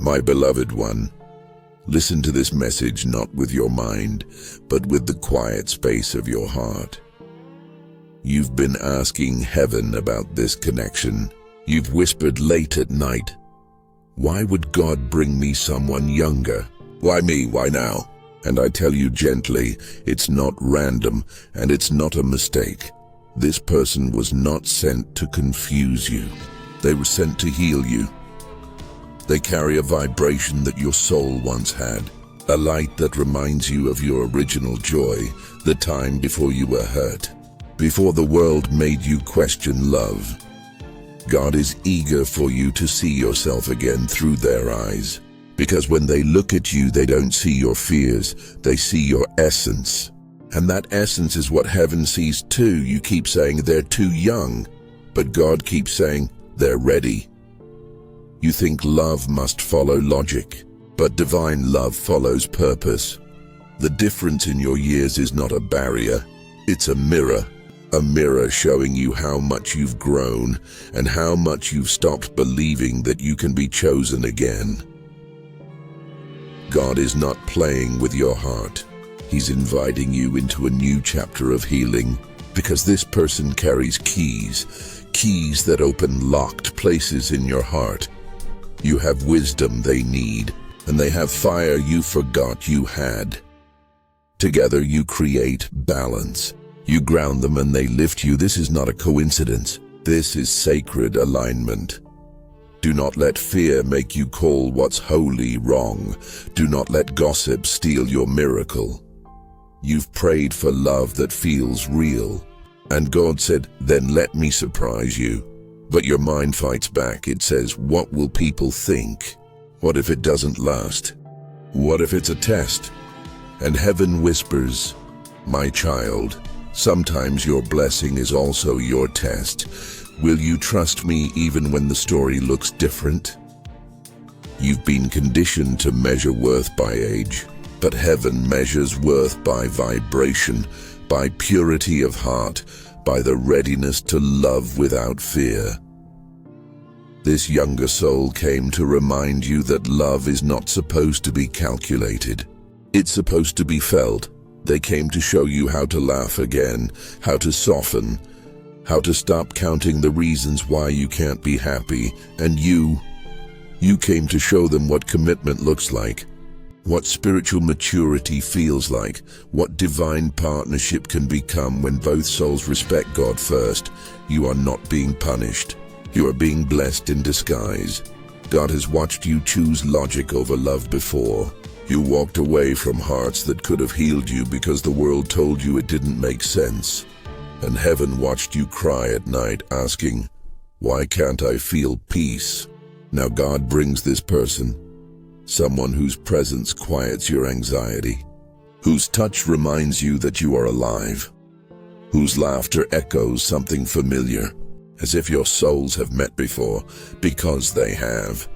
My beloved one, listen to this message not with your mind, but with the quiet space of your heart. You've been asking heaven about this connection. You've whispered late at night, "Why would God bring me someone younger? Why me? Why now?" And I tell you gently, it's not random and it's not a mistake. This person was not sent to confuse you. They were sent to heal you. They carry a vibration that your soul once had, a light that reminds you of your original joy, the time before you were hurt, before the world made you question love. God is eager for you to see yourself again through their eyes, because when they look at you, they don't see your fears, they see your essence. And that essence is what heaven sees too. You keep saying they're too young, but God keeps saying they're ready. You think love must follow logic, but divine love follows purpose. The difference in your years is not a barrier, it's a mirror showing you how much you've grown and how much you've stopped believing that you can be chosen again. God is not playing with your heart. He's inviting you into a new chapter of healing, because this person carries keys that open locked places in your heart. You have wisdom they need, and they have fire you forgot you had. Together you create balance. You ground them and they lift you. This is not a coincidence. This is sacred alignment. Do not let fear make you call what's holy wrong. Do not let gossip steal your miracle. You've prayed for love that feels real, and God said, "Then let me surprise you." But your mind fights back. It says, "What will people think? What if it doesn't last? What if it's a test?" And heaven whispers, "My child, sometimes your blessing is also your test. Will you trust me even when the story looks different?" You've been conditioned to measure worth by age, but heaven measures worth by vibration, by purity of heart, by the readiness to love without fear. This younger soul came to remind you that love is not supposed to be calculated. It's supposed to be felt. They came to show you how to laugh again, how to soften, how to stop counting the reasons why you can't be happy. And you came to show them what commitment looks like, what spiritual maturity feels like, what divine partnership can become when both souls respect God first. You are not being punished. You are being blessed in disguise. God has watched you choose logic over love before. You walked away from hearts that could have healed you because the world told you it didn't make sense. And heaven watched you cry at night asking, "Why can't I feel peace?" Now God brings this person, someone whose presence quiets your anxiety, whose touch reminds you that you are alive, whose laughter echoes something familiar, as if your souls have met before, because they have.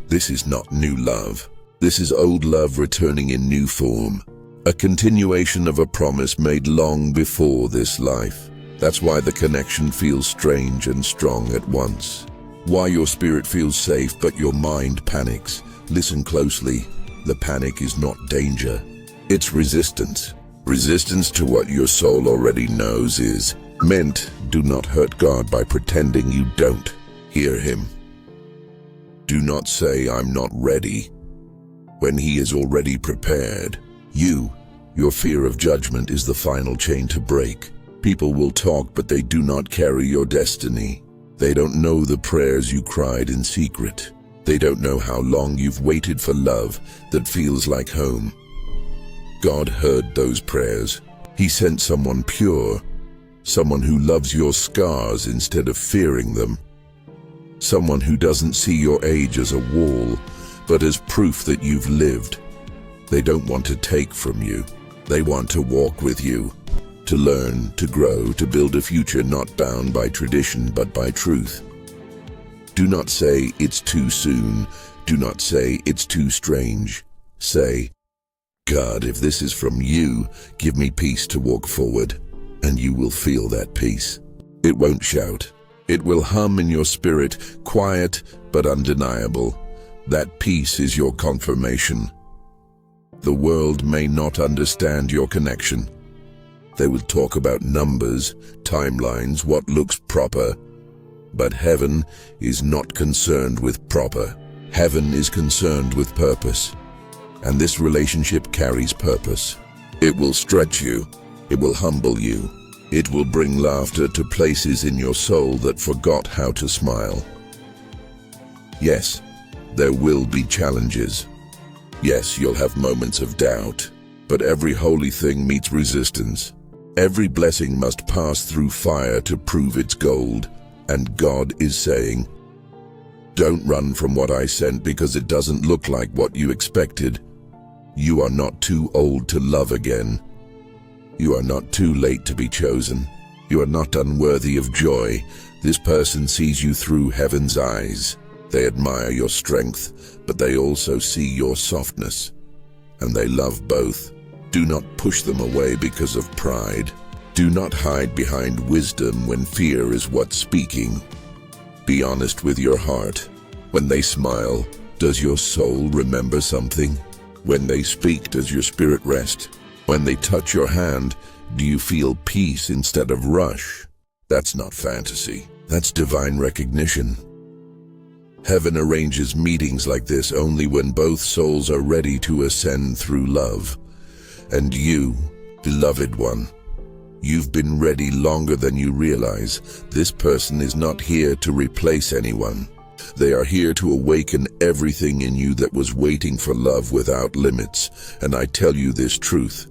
This is not new love. This is old love returning in new form, a continuation of a promise made long before this life. That's why the connection feels strange and strong at once. Why your spirit feels safe but your mind panics. Listen closely. The panic is not danger. It's resistance. Resistance to what your soul already knows is meant. Do not hurt God by pretending you don't hear Him. Do not say, "I'm not ready," when He is already prepared. Your fear of judgment is the final chain to break. People will talk, but they do not carry your destiny. They don't know the prayers you cried in secret. They don't know how long you've waited for love that feels like home. God heard those prayers. He sent someone pure, someone who loves your scars instead of fearing them, someone who doesn't see your age as a wall, but as proof that you've lived. They don't want to take from you. They want to walk with you, to learn, to grow, to build a future not bound by tradition but by truth. Do not say, "It's too soon." Do not say, "It's too strange." Say, "God, if this is from you, give me peace to walk forward." And you will feel that peace. It won't shout. It will hum in your spirit, quiet but undeniable. That peace is your confirmation. The world may not understand your connection. They will talk about numbers, timelines, what looks proper. But heaven is not concerned with proper. Heaven is concerned with purpose. And this relationship carries purpose. It will stretch you. It will humble you. It will bring laughter to places in your soul that forgot how to smile. Yes, there will be challenges. Yes, you'll have moments of doubt. But every holy thing meets resistance. Every blessing must pass through fire to prove its gold. And God is saying, don't run from what I sent because it doesn't look like what you expected. You are not too old to love again. You are not too late to be chosen. You are not unworthy of joy. This person sees you through heaven's eyes. They admire your strength, but they also see your softness. And they love both. Do not push them away because of pride. Do not hide behind wisdom when fear is what's speaking. Be honest with your heart. When they smile, does your soul remember something? When they speak, does your spirit rest? When they touch your hand, do you feel peace instead of rush? That's not fantasy. That's divine recognition. Heaven arranges meetings like this only when both souls are ready to ascend through love. And you, beloved one, you've been ready longer than you realize. This person is not here to replace anyone. They are here to awaken everything in you that was waiting for love without limits. And I tell you this truth.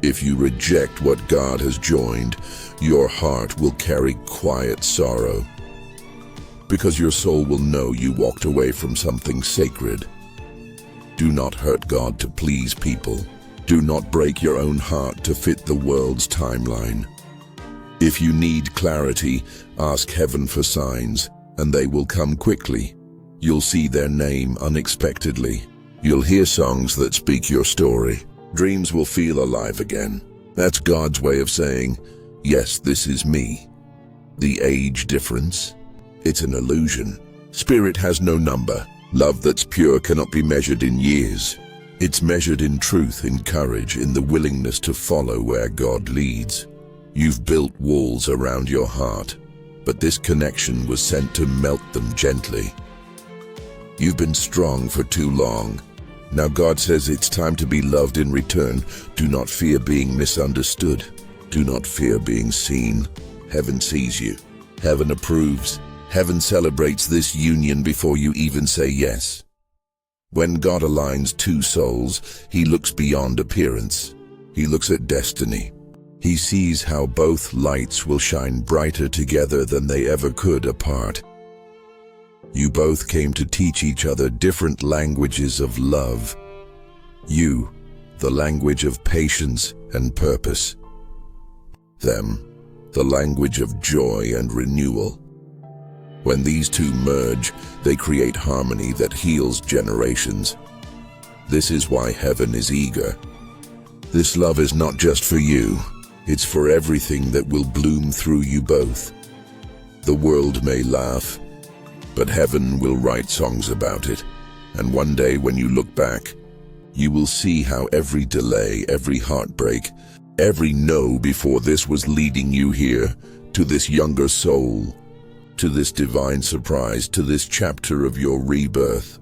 If you reject what God has joined, your heart will carry quiet sorrow. Because your soul will know you walked away from something sacred. Do not hurt God to please people. Do not break your own heart to fit the world's timeline. If you need clarity, ask heaven for signs, and they will come quickly. You'll see their name unexpectedly. You'll hear songs that speak your story. Dreams will feel alive again. That's God's way of saying, yes, this is me. The age difference? It's an illusion. Spirit has no number. Love that's pure cannot be measured in years. It's measured in truth, in courage, in the willingness to follow where God leads. You've built walls around your heart, but this connection was sent to melt them gently. You've been strong for too long. Now God says it's time to be loved in return. Do not fear being misunderstood. Do not fear being seen. Heaven sees you. Heaven approves. Heaven celebrates this union before you even say yes. When God aligns two souls, He looks beyond appearance. He looks at destiny. He sees how both lights will shine brighter together than they ever could apart. You both came to teach each other different languages of love. You, the language of patience and purpose. Them, the language of joy and renewal. When these two merge, they create harmony that heals generations. This is why heaven is eager. This love is not just for you. It's for everything that will bloom through you both. The world may laugh, but heaven will write songs about it. And one day when you look back, you will see how every delay, every heartbreak, every no before this was leading you here, to this younger soul, to this divine surprise, to this chapter of your rebirth.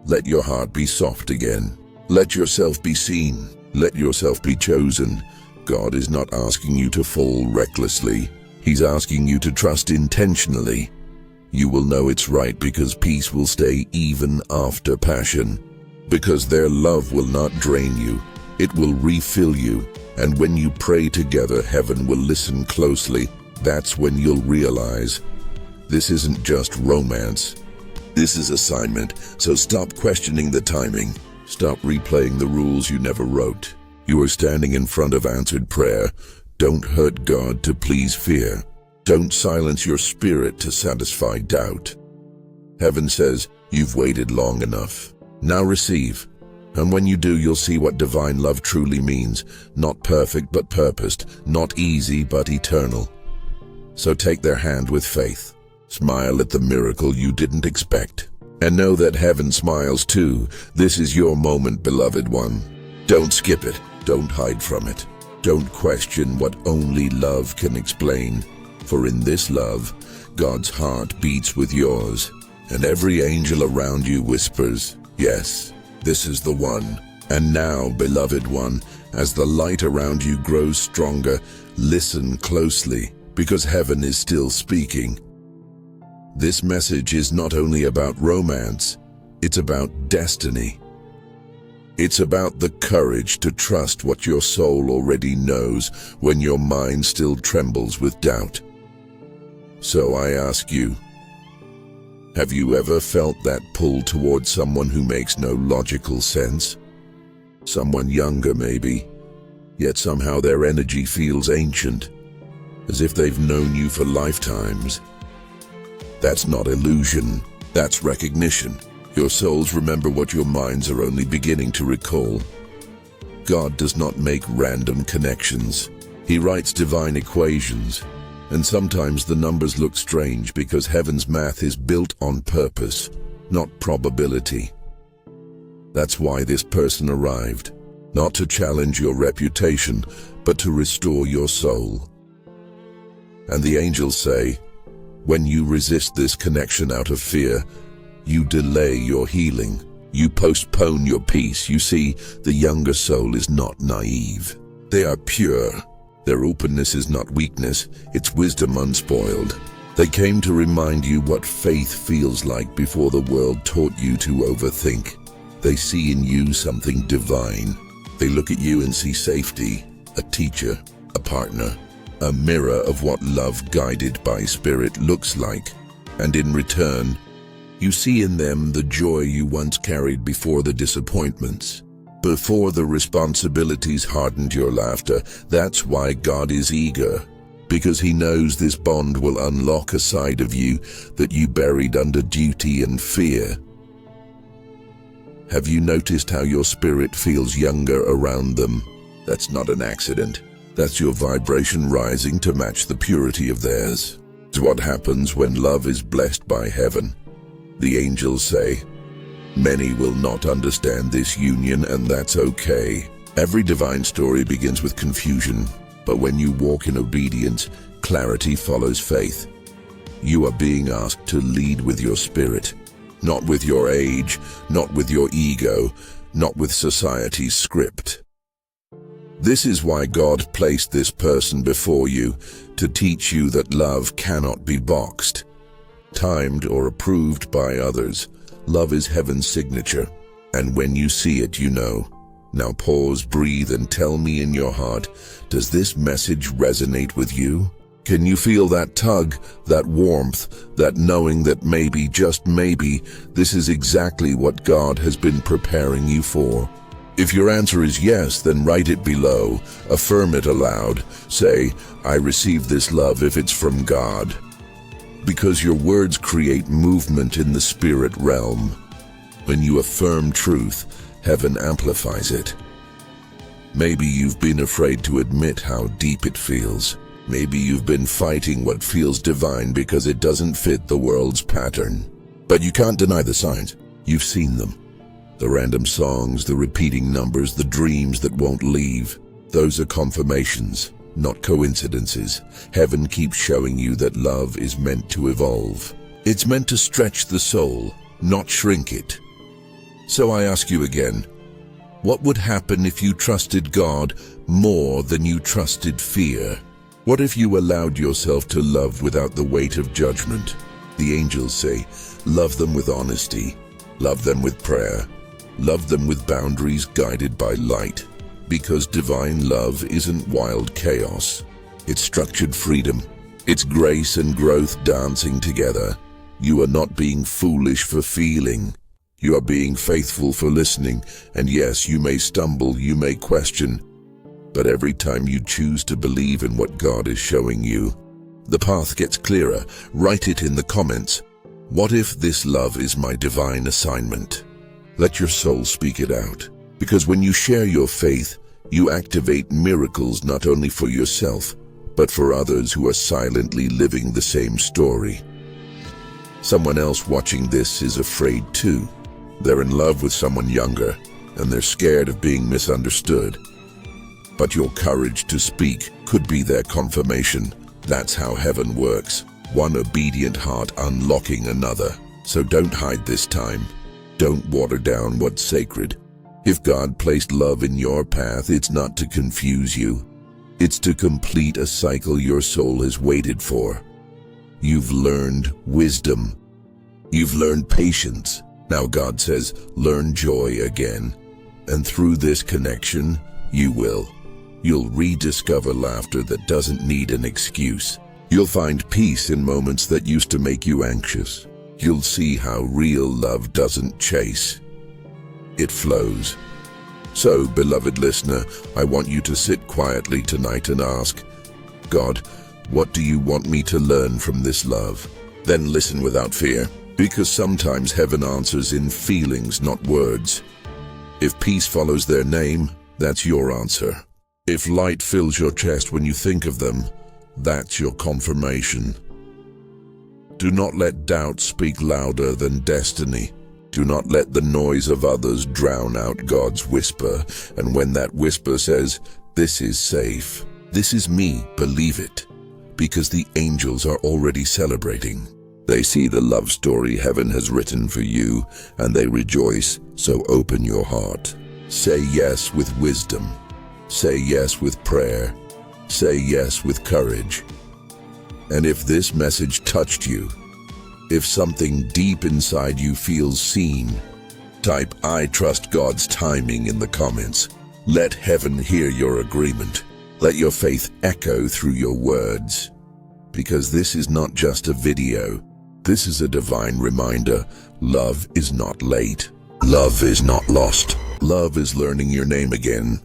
Let your heart be soft again. Let yourself be seen. Let yourself be chosen. God is not asking you to fall recklessly. He's asking you to trust intentionally. You will know it's right because peace will stay even after passion. Because their love will not drain you. It will refill you. And when you pray together, heaven will listen closely. That's when you'll realize this isn't just romance. This is assignment. So stop questioning the timing. Stop replaying the rules you never wrote. You are standing in front of answered prayer. Don't hurt God to please fear. Don't silence your spirit to satisfy doubt. Heaven says, you've waited long enough. Now receive. And when you do, you'll see what divine love truly means. Not perfect, but purposed. Not easy, but eternal. So take their hand with faith. Smile at the miracle you didn't expect. And know that heaven smiles too. This is your moment, beloved one. Don't skip it. Don't hide from it. Don't question what only love can explain. For in this love, God's heart beats with yours. And every angel around you whispers, yes, this is the one. And now, beloved one, as the light around you grows stronger, listen closely, because heaven is still speaking. This message is not only about romance, it's about destiny. It's about the courage to trust what your soul already knows when your mind still trembles with doubt. So I ask you, have you ever felt that pull towards someone who makes no logical sense? Someone younger maybe, yet somehow their energy feels ancient, as if they've known you for lifetimes. That's not illusion, that's recognition. Your souls remember what your minds are only beginning to recall. God does not make random connections. He writes divine equations, and sometimes the numbers look strange because heaven's math is built on purpose, not probability. That's why this person arrived, not to challenge your reputation, but to restore your soul. And the angels say, when you resist this connection out of fear, you delay your healing. You postpone your peace. You see, the younger soul is not naive. They are pure. Their openness is not weakness, it's wisdom unspoiled. They came to remind you what faith feels like before the world taught you to overthink. They see in you something divine. They look at you and see safety, a teacher, a partner, a mirror of what love guided by spirit looks like. And in return, you see in them the joy you once carried before the disappointments, before the responsibilities hardened your laughter. That's why God is eager, because he knows this bond will unlock a side of you that you buried under duty and fear. Have you noticed how your spirit feels younger around them? That's not an accident. That's your vibration rising to match the purity of theirs. It's what happens when love is blessed by heaven. The angels say, many will not understand this union, and that's okay. Every divine story begins with confusion, but when you walk in obedience, clarity follows faith. You are being asked to lead with your spirit, not with your age, not with your ego, not with society's script. This is why God placed this person before you, to teach you that love cannot be boxed, timed or approved by others. Love is heaven's signature, and when you see it, you know. Now pause, breathe, and tell me in your heart, does this message resonate with you? Can you feel that tug, that warmth, that knowing that maybe, just maybe, this is exactly what God has been preparing you for? If your answer is yes, then write it below, affirm it aloud, say, I receive this love if it's from God. Because your words create movement in the spirit realm. When you affirm truth, heaven amplifies it. Maybe you've been afraid to admit how deep it feels. Maybe you've been fighting what feels divine because it doesn't fit the world's pattern. But you can't deny the signs. You've seen them. The random songs, the repeating numbers, the dreams that won't leave. Those are confirmations, not coincidences. Heaven keeps showing you that love is meant to evolve. It's meant to stretch the soul, not shrink it. So I ask you again, what would happen if you trusted God more than you trusted fear? What if you allowed yourself to love without the weight of judgment? The angels say, love them with honesty, love them with prayer, love them with boundaries guided by light. Because divine love isn't wild chaos. It's structured freedom. It's grace and growth dancing together. You are not being foolish for feeling. You are being faithful for listening. And yes, you may stumble, you may question, but every time you choose to believe in what God is showing you, the path gets clearer. Write it in the comments. What if this love is my divine assignment? Let your soul speak it out. Because when you share your faith, you activate miracles not only for yourself, but for others who are silently living the same story. Someone else watching this is afraid too. They're in love with someone younger, and they're scared of being misunderstood. But your courage to speak could be their confirmation. That's how heaven works. One obedient heart unlocking another. So don't hide this time. Don't water down what's sacred. If God placed love in your path, it's not to confuse you. It's to complete a cycle your soul has waited for. You've learned wisdom. You've learned patience. Now God says, learn joy again. And through this connection, you'll rediscover laughter that doesn't need an excuse. You'll find peace in moments that used to make you anxious. You'll see how real love doesn't chase. It flows. So, beloved listener, I want you to sit quietly tonight and ask, God, what do you want me to learn from this love? Then listen without fear, because sometimes heaven answers in feelings, not words. If peace follows their name, that's your answer. If light fills your chest when you think of them, that's your confirmation. Do not let doubt speak louder than destiny. Do not let the noise of others drown out God's whisper. And when that whisper says, this is safe, this is me, believe it. Because the angels are already celebrating. They see the love story heaven has written for you, and they rejoice, so open your heart. Say yes with wisdom. Say yes with prayer. Say yes with courage. And if this message touched you, if something deep inside you feels seen, type I trust God's timing in the comments. Let heaven hear your agreement. Let your faith echo through your words. Because this is not just a video. This is a divine reminder. Love is not late. Love is not lost. Love is learning your name again.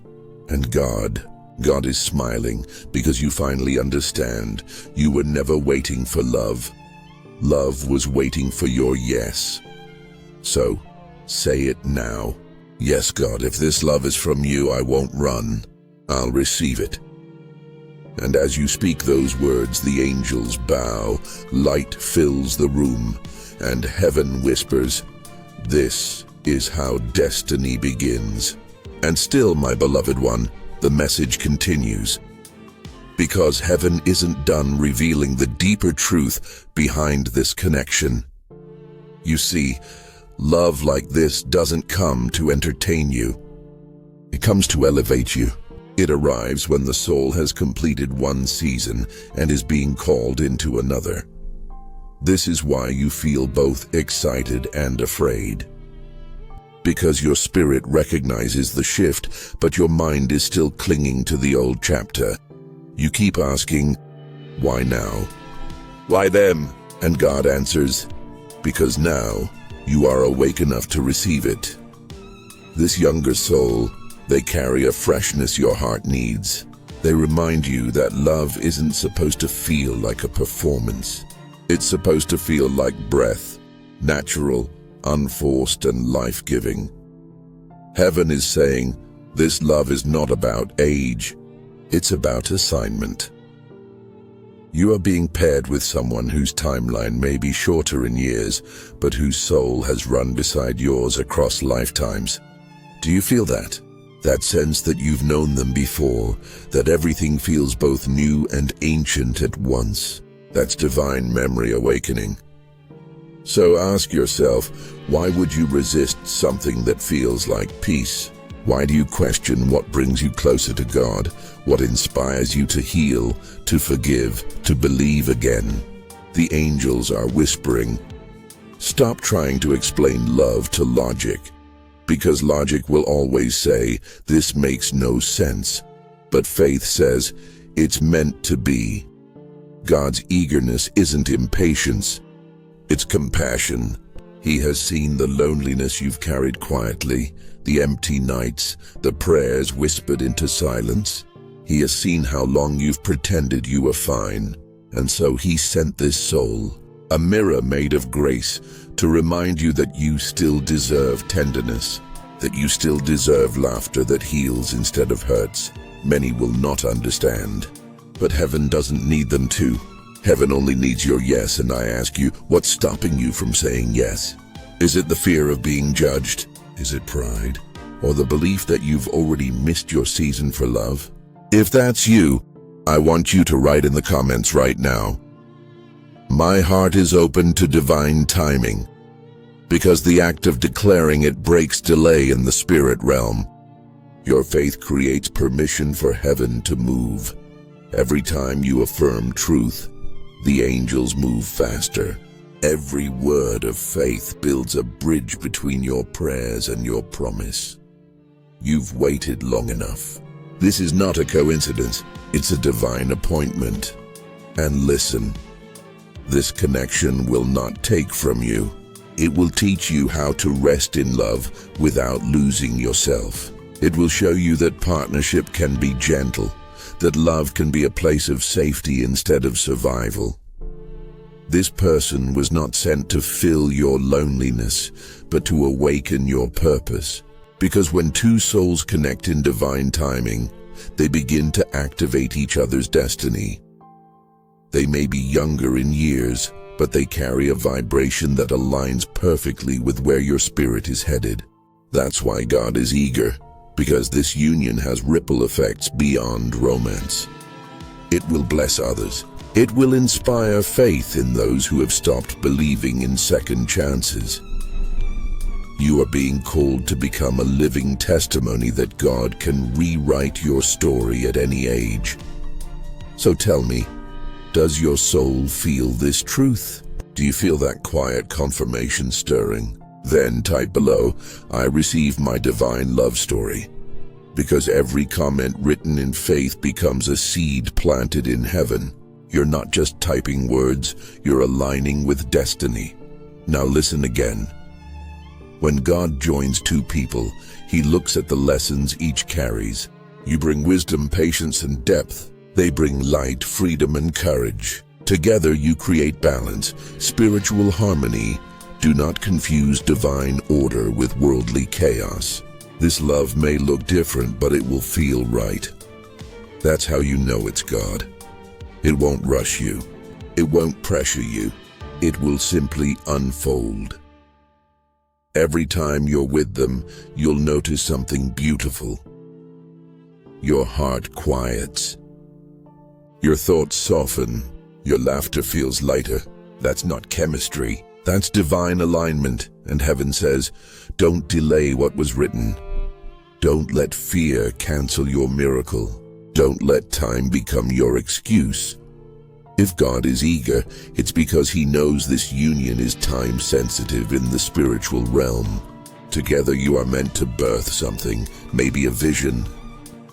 And God is smiling because you finally understand. You were never waiting for love. Love was waiting for your yes. So, say it now. Yes, God, if this love is from you, I won't run. I'll receive it. And as you speak those words, the angels bow, light fills the room, and heaven whispers, this is how destiny begins. And still, my beloved one, the message continues. Because heaven isn't done revealing the deeper truth behind this connection. You see, love like this doesn't come to entertain you. It comes to elevate you. It arrives when the soul has completed one season and is being called into another. This is why you feel both excited and afraid. Because your spirit recognizes the shift, but your mind is still clinging to the old chapter. You keep asking, why now? Why them? And God answers, because now you are awake enough to receive it. This younger soul, they carry a freshness your heart needs. They remind you that love isn't supposed to feel like a performance. It's supposed to feel like breath, natural, unforced, and life-giving. Heaven is saying, this love is not about age. It's about assignment. You are being paired with someone whose timeline may be shorter in years, but whose soul has run beside yours across lifetimes. Do you feel that? That sense that you've known them before, that everything feels both new and ancient at once. That's divine memory awakening. So ask yourself, why would you resist something that feels like peace? Why do you question what brings you closer to God? What inspires you to heal, to forgive, to believe again? The angels are whispering, stop trying to explain love to logic. Because logic will always say, this makes no sense. But faith says, it's meant to be. God's eagerness isn't impatience, it's compassion. He has seen the loneliness you've carried quietly, the empty nights, the prayers whispered into silence. He has seen how long you've pretended you were fine. And so he sent this soul, a mirror made of grace, to remind you that you still deserve tenderness, that you still deserve laughter that heals instead of hurts. Many will not understand, but heaven doesn't need them to. Heaven only needs your yes, and I ask you, what's stopping you from saying yes? Is it the fear of being judged? Is it pride? Or the belief that you've already missed your season for love? If that's you, I want you to write in the comments right now, "My heart is open to divine timing," because the act of declaring it breaks delay in the spirit realm. Your faith creates permission for heaven to move. Every time you affirm truth, the angels move faster. Every word of faith builds a bridge between your prayers and your promise. You've waited long enough. This is not a coincidence. It's a divine appointment. And listen, this connection will not take from you. It will teach you how to rest in love without losing yourself. It will show you that partnership can be gentle, that love can be a place of safety instead of survival. This person was not sent to fill your loneliness, but to awaken your purpose. Because when two souls connect in divine timing, they begin to activate each other's destiny. They may be younger in years, but they carry a vibration that aligns perfectly with where your spirit is headed. That's why God is eager, because this union has ripple effects beyond romance. It will bless others. It will inspire faith in those who have stopped believing in second chances. You are being called to become a living testimony that God can rewrite your story at any age. So tell me, does your soul feel this truth? Do you feel that quiet confirmation stirring? Then type below, "I receive my divine love story." Because every comment written in faith becomes a seed planted in heaven. You're not just typing words, you're aligning with destiny. Now listen again. When God joins two people, He looks at the lessons each carries. You bring wisdom, patience, and depth. They bring light, freedom, and courage. Together you create balance, spiritual harmony. Do not confuse divine order with worldly chaos. This love may look different, but it will feel right. That's how you know it's God. It won't rush you. It won't pressure you. It will simply unfold. Every time you're with them, you'll notice something beautiful. Your heart quiets. Your thoughts soften. Your laughter feels lighter. That's not chemistry. That's divine alignment. And heaven says, don't delay what was written. Don't let fear cancel your miracle. Don't let time become your excuse. If God is eager, it's because He knows this union is time-sensitive in the spiritual realm. Together you are meant to birth something, maybe a vision,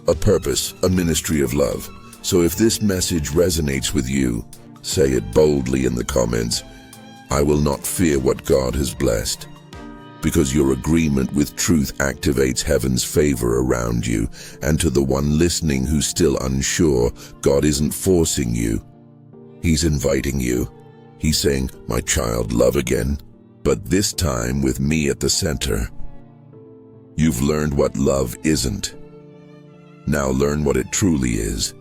a purpose, a ministry of love. So if this message resonates with you, say it boldly in the comments. I will not fear what God has blessed. Because your agreement with truth activates heaven's favor around you. And to the one listening who's still unsure, God isn't forcing you. He's inviting you. He's saying, my child, love again, but this time with me at the center. You've learned what love isn't. Now learn what it truly is.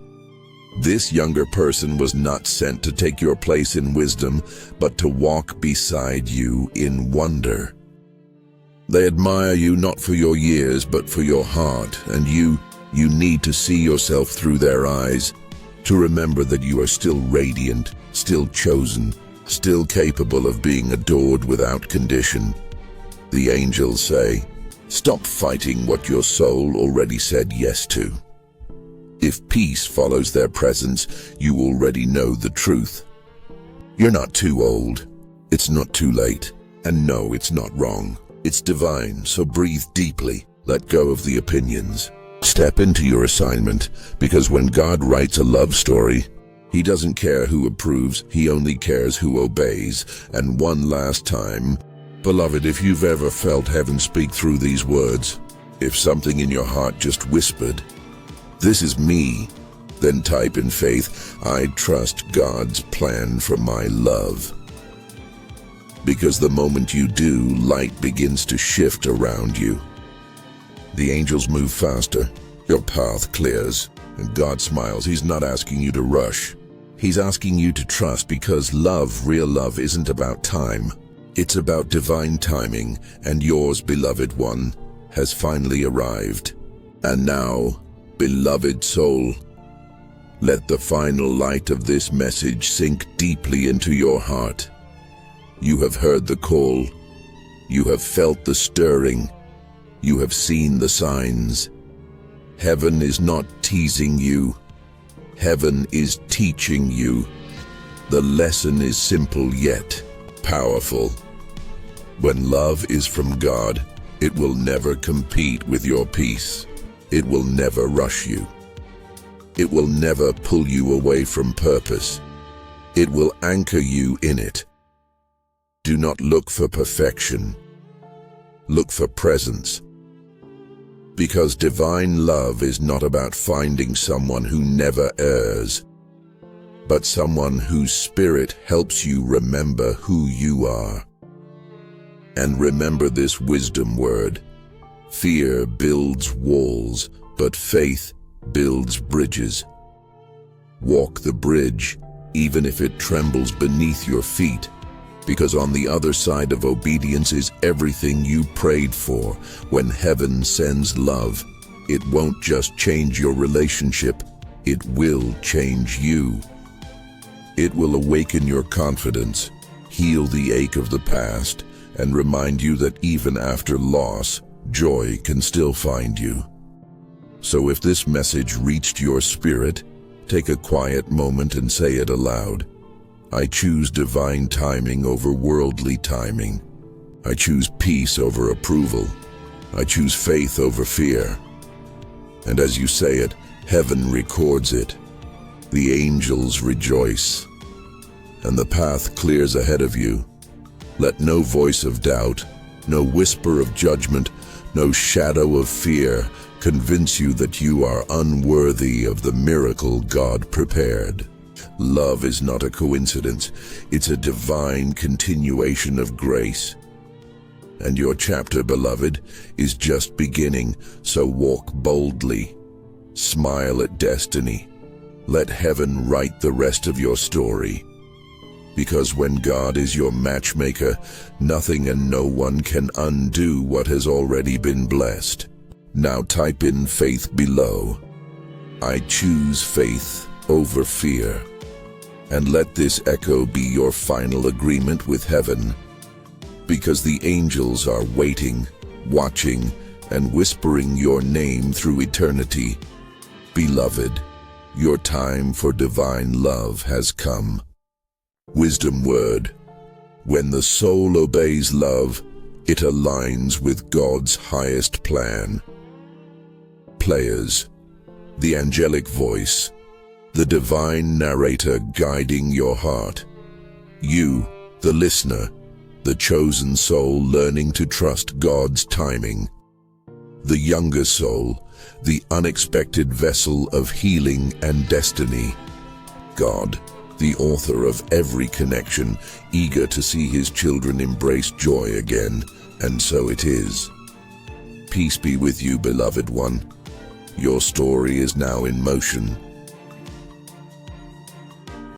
This younger person was not sent to take your place in wisdom, but to walk beside you in wonder. They admire you not for your years, but for your heart, and you need to see yourself through their eyes. To remember that you are still radiant, still chosen, still capable of being adored without condition. The angels say, stop fighting what your soul already said yes to. If peace follows their presence, you already know the truth. You're not too old. It's not too late. And no, it's not wrong. It's divine, so breathe deeply. Let go of the opinions. Step into your assignment, because when God writes a love story, He doesn't care who approves, He only cares who obeys. And one last time, beloved, if you've ever felt heaven speak through these words, if something in your heart just whispered, this is me, then type in faith, I trust God's plan for my love. Because the moment you do, light begins to shift around you. The angels move faster, your path clears, and God smiles. He's not asking you to rush. He's asking you to trust because love, real love, isn't about time. It's about divine timing, and yours, beloved one, has finally arrived. And now, beloved soul, let the final light of this message sink deeply into your heart. You have heard the call. You have felt the stirring. You have seen the signs. Heaven is not teasing you. Heaven is teaching you. The lesson is simple yet powerful. When love is from God, it will never compete with your peace. It will never rush you. It will never pull you away from purpose. It will anchor you in it. Do not look for perfection. Look for presence. Because divine love is not about finding someone who never errs, but someone whose spirit helps you remember who you are. And remember this wisdom word: fear builds walls, but faith builds bridges. Walk the bridge, even if it trembles beneath your feet, because on the other side of obedience is everything you prayed for. When heaven sends love, it won't just change your relationship, it will change you. It will awaken your confidence, heal the ache of the past, and remind you that even after loss, joy can still find you. So if this message reached your spirit, take a quiet moment and say it aloud. I choose divine timing over worldly timing. I choose peace over approval. I choose faith over fear. And as you say it, heaven records it. The angels rejoice. And the path clears ahead of you. Let no voice of doubt, no whisper of judgment, no shadow of fear convince you that you are unworthy of the miracle God prepared. Love is not a coincidence, it's a divine continuation of grace. And your chapter, beloved, is just beginning, so walk boldly. Smile at destiny. Let heaven write the rest of your story. Because when God is your matchmaker, nothing and no one can undo what has already been blessed. Now type in faith below. I choose faith over fear. And let this echo be your final agreement with heaven. Because the angels are waiting, watching, and whispering your name through eternity. Beloved, your time for divine love has come. Wisdom word: when the soul obeys love, it aligns with God's highest plan. Players, the angelic voice, the divine narrator guiding your heart. You, the listener, the chosen soul learning to trust God's timing. The younger soul, the unexpected vessel of healing and destiny. God, the author of every connection, eager to see his children embrace joy again, and so it is. Peace be with you, beloved one. Your story is now in motion.